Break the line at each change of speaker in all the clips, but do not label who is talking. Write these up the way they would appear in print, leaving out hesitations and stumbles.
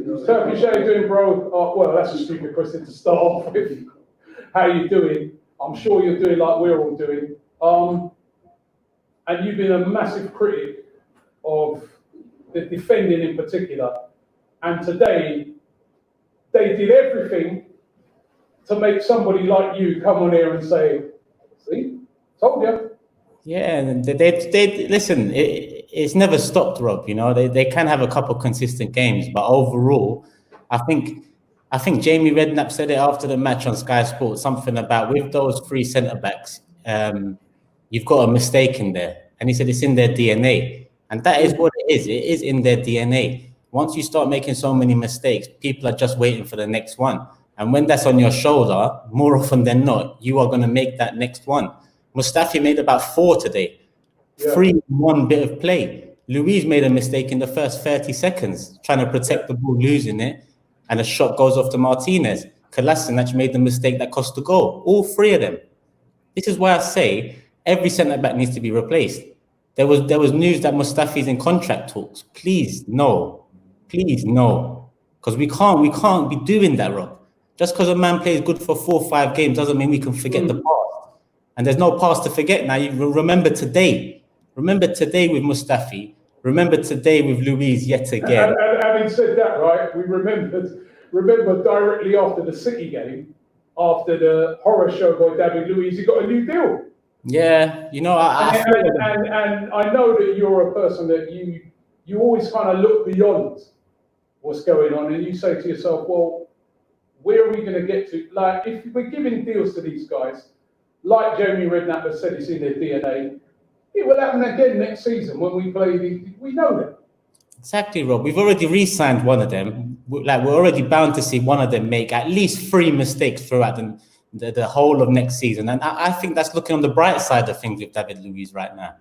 Turkish, how you doing, bro? Well, that's a stupid question to start off with. How you doing? I'm sure you're doing like we're all doing. And you've been a massive critic of the defending in particular. And today, they did everything to make somebody like you come on here and say, see, told you.
Yeah, and they listen, it's never stopped, Rob. You know, they can have a couple consistent games, but overall, I think Jamie Redknapp said it after the match on Sky Sports, something about with those three centre-backs, you've got a mistake in there. And he said it's in their DNA. And that is what it is. It is in their DNA. Once you start making so many mistakes, people are just waiting for the next one. And when that's on your shoulder, more often than not, you are going to make that next one. Mustafi made about 4 today. Yeah. 3 in one bit of play. Luiz made a mistake in the first 30 seconds, trying to protect the ball, losing it. And a shot goes off to Martinez. Kolasinac made the mistake that cost the goal. All 3 of them. This is why I say every centre-back needs to be replaced. There was news that Mustafi's in contract talks. Please, no. Please, no. Because we can't be doing that, Rob. Just because a man plays good for 4 or 5 games doesn't mean we can forget the past. And there's no past to forget now. You remember today. Remember today with Mustafi. Remember today with Luiz yet again.
And having said that, right, we remember directly after the City game, after the horror show by David Luiz, he got a new deal.
Yeah, you know,
and I know that you're a person that you always kind of look beyond what's going on, and you say to yourself, well, where are we going to get to? Like, if we're giving deals to these guys, like Jamie Redknapp has said, it's in their DNA. It will happen again next season when we play we know that.
Exactly, Rob. We've already re-signed one of them. We're already bound to see one of them make at least 3 mistakes throughout the whole of next season. And I think that's looking on the bright side of things with David Luiz right now.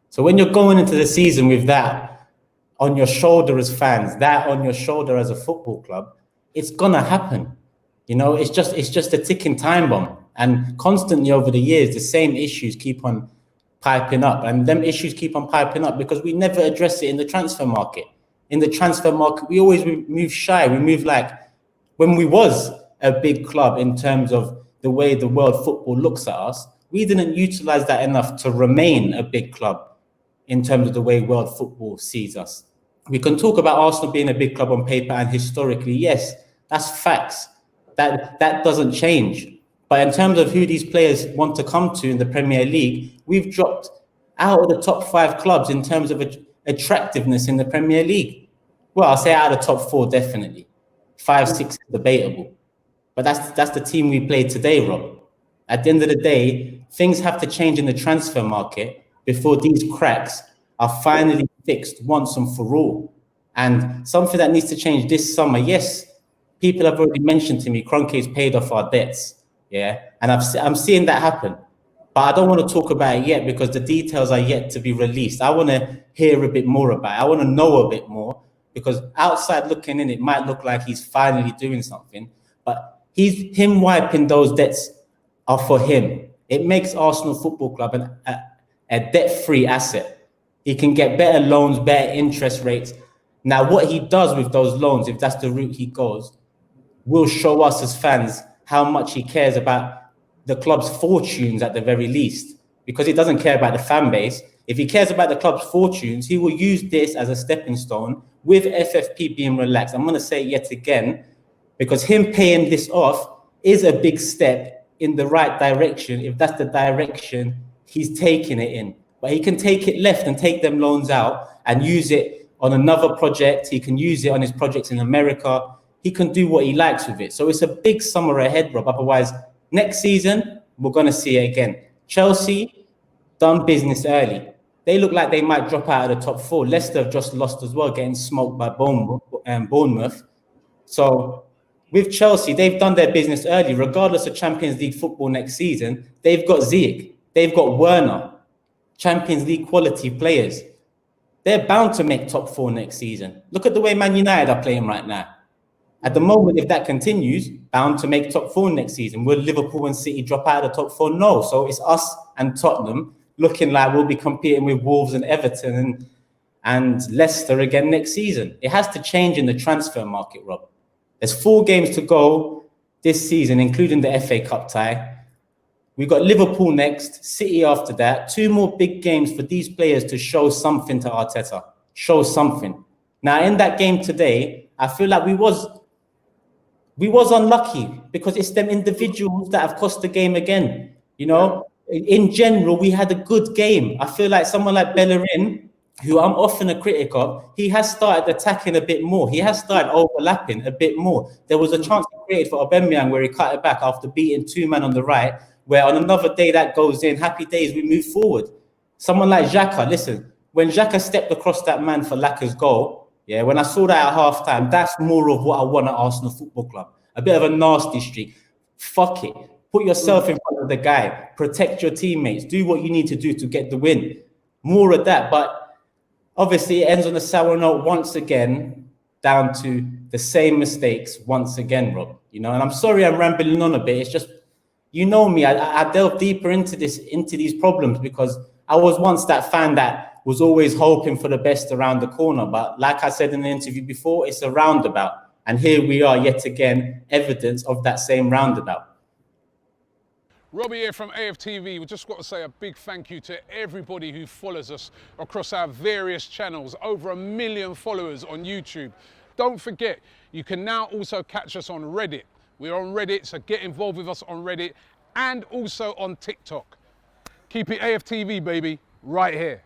So when you're going into the season with that on your shoulder as fans, that on your shoulder as a football club, it's gonna happen. You know, it's just a ticking time bomb. And constantly over the years, the same issues keep on piping up. And them issues keep on piping up because we never address it in the transfer market. In the transfer market, we always move shy. We move like when we was a big club in terms of the way the world football looks at us, we didn't utilize that enough to remain a big club in terms of the way world football sees us. We can talk about Arsenal being a big club on paper and historically, yes, that's facts. That doesn't change. But in terms of who these players want to come to in the Premier League, we've dropped out of the top 5 clubs in terms of attractiveness in the Premier League. Well, I'll say out of the top 4, definitely. 5, 6 is debatable. But that's the team we played today, Rob. At the end of the day, things have to change in the transfer market before these cracks are finally fixed once and for all. And something that needs to change this summer, yes, people have already mentioned to me, Kroenke's paid off our debts. Yeah, and I'm seeing that happen. But I don't want to talk about it yet because the details are yet to be released. I want to hear a bit more about it. I want to know a bit more because outside looking in, it might look like he's finally doing something. But him wiping those debts are for him. It makes Arsenal Football Club a debt-free asset. He can get better loans, better interest rates. Now, what he does with those loans, if that's the route he goes, will show us as fans how much he cares about the club's fortunes at the very least, because he doesn't care about the fan base. If he cares about the club's fortunes, he will use this as a stepping stone with FFP being relaxed. I'm going to say it yet again, because him paying this off is a big step in the right direction if that's the direction he's taking it in. But he can take it left and take them loans out and use it on another project. He can use it on his projects in America. He can do what he likes with it. So it's a big summer ahead, Rob. Otherwise, next season, we're going to see it again. Chelsea done business early. They look like they might drop out of the top 4. Leicester have just lost as well, getting smoked by Bournemouth. So with Chelsea, they've done their business early. Regardless of Champions League football next season, they've got Ziyech. They've got Werner. Champions League quality players. They're bound to make top 4 next season. Look at the way Man United are playing right now. At the moment, if that continues, bound to make top 4 next season. Will Liverpool and City drop out of the top 4? No. So it's us and Tottenham looking like we'll be competing with Wolves and Everton and Leicester again next season. It has to change in the transfer market, Rob. There's 4 games to go this season, including the FA Cup tie. We've got Liverpool next, City after that. 2 more big games for these players to show something to Arteta. Show something. Now, in that game today, I feel like we was unlucky because it's them individuals that have cost the game again. You know, in general, we had a good game. I feel like someone like Bellerin, who I'm often a critic of, he has started attacking a bit more. He has started overlapping a bit more. There was a chance created for Aubameyang where he cut it back after beating 2 men on the right, where on another day that goes in, happy days, we move forward. Someone like Xhaka, listen, when Xhaka stepped across that man for Laka's goal, yeah, when I saw that at half-time, that's more of what I want at Arsenal Football Club. A bit of a nasty streak. Fuck it. Put yourself in front of the guy. Protect your teammates. Do what you need to do to get the win. More of that, but obviously, it ends on a sour note once again, down to the same mistakes once again, Rob. You know, and I'm sorry I'm rambling on a bit. It's just, you know me, I delve deeper into these problems because I was once that fan that was always hoping for the best around the corner. But like I said in the interview before, it's a roundabout. And here we are yet again, evidence of that same roundabout.
Robbie here from AFTV. We just got to say a big thank you to everybody who follows us across our various channels. Over 1 million followers on YouTube. Don't forget, you can now also catch us on Reddit. We're on Reddit, so get involved with us on Reddit and also on TikTok. Keep it AFTV, baby, right here.